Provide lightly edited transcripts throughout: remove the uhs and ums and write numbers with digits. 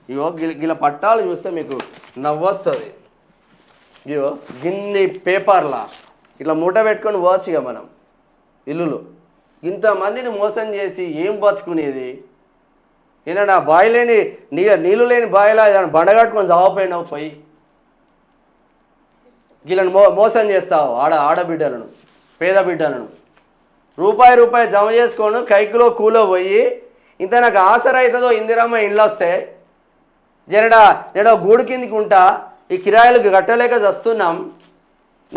ఇగో గిల పట్టాలు చూస్తే మీకు నవ్వొస్తుంది. ఇగో గిన్ని పేపర్లా ఇట్లా మూట పెట్టుకొని పోవచ్చు ఇక మనం ఇల్లులు. ఇంతమందిని మోసం చేసి ఏం బతుకునేది? ఏదైనా బావి లేని నీళ్ళు లేని బావిలా ఏదైనా బండగట్టుకొని చావపోయినావు పోయి వీళ్ళని మోసం చేస్తావు. ఆడబిడ్డలను, పేద బిడ్డలను రూపాయి జమ చేసుకోను కైకిలో కూలో పోయి ఇంత నాకు ఆసరా అవుతుందో ఇందిరమ్మ ఇండ్లు వస్తే నేను గూడు కిందికి ఉంటా, ఈ కిరాయిలకు కట్టలేక చస్తున్నాం,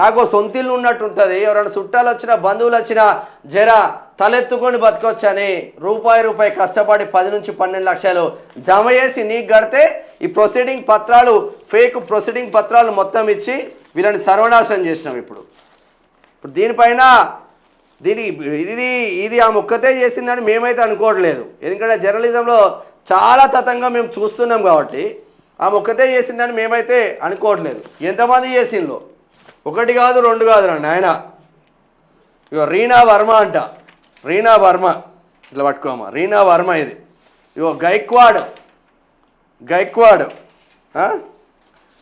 నాకు సొంతిల్లు ఉన్నట్టు ఉంటుంది, ఎవరైనా చుట్టాలు వచ్చినా బంధువులు వచ్చినా తలెత్తుకొని బతకొచ్చని రూపాయి కష్టపడి 10 నుంచి 12 లక్షలు జమ చేసి నీకు కడితే ఈ ప్రొసీడింగ్ పత్రాలు ఫేక్ ప్రొసీడింగ్ పత్రాలు మొత్తం ఇచ్చి వీళ్ళని సర్వనాశనం చేసినాం. ఇప్పుడు దీనిపైన ఇది ఆ ముక్కతే చేసిందని మేమైతే అనుకోవట్లేదు. ఎందుకంటే జర్నలిజంలో చాలా తతంగా మేము చూస్తున్నాం కాబట్టి ఆ ముక్కతే చేసిందని మేమైతే అనుకోవట్లేదు. ఎంతమంది చేసిందో 1 కాదు 2 కాదు నాయన. ఇగో రీనా వర్మ అంట, రీనా వర్మ ఇట్లా పట్టుకోమా, రీనా వర్మ ఇది. ఇగో గైక్వాడ్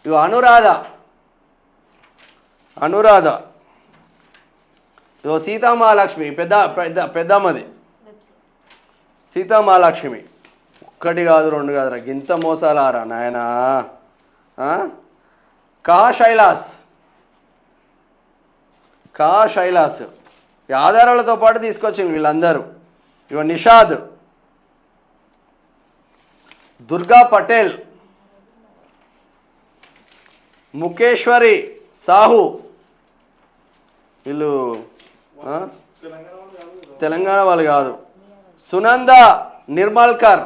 ఇగో అనురాధ ఇగో సీతామహాలక్ష్మి పెద్దమ్మది సీతామహాలక్ష్మి. 1 కాదు 2 కాదురా, గింత మోసాలారా నాయనా. కా శైలాస్ ఈ ఆధారాలతో పాటు తీసుకొచ్చింది వీళ్ళందరూ. ఇగో నిషాద్, దుర్గా పటేల్, ముఖేశ్వరి సాహు, వీళ్ళు తెలంగాణ వాళ్ళు కాదు, సునంద నిర్మల్కర్,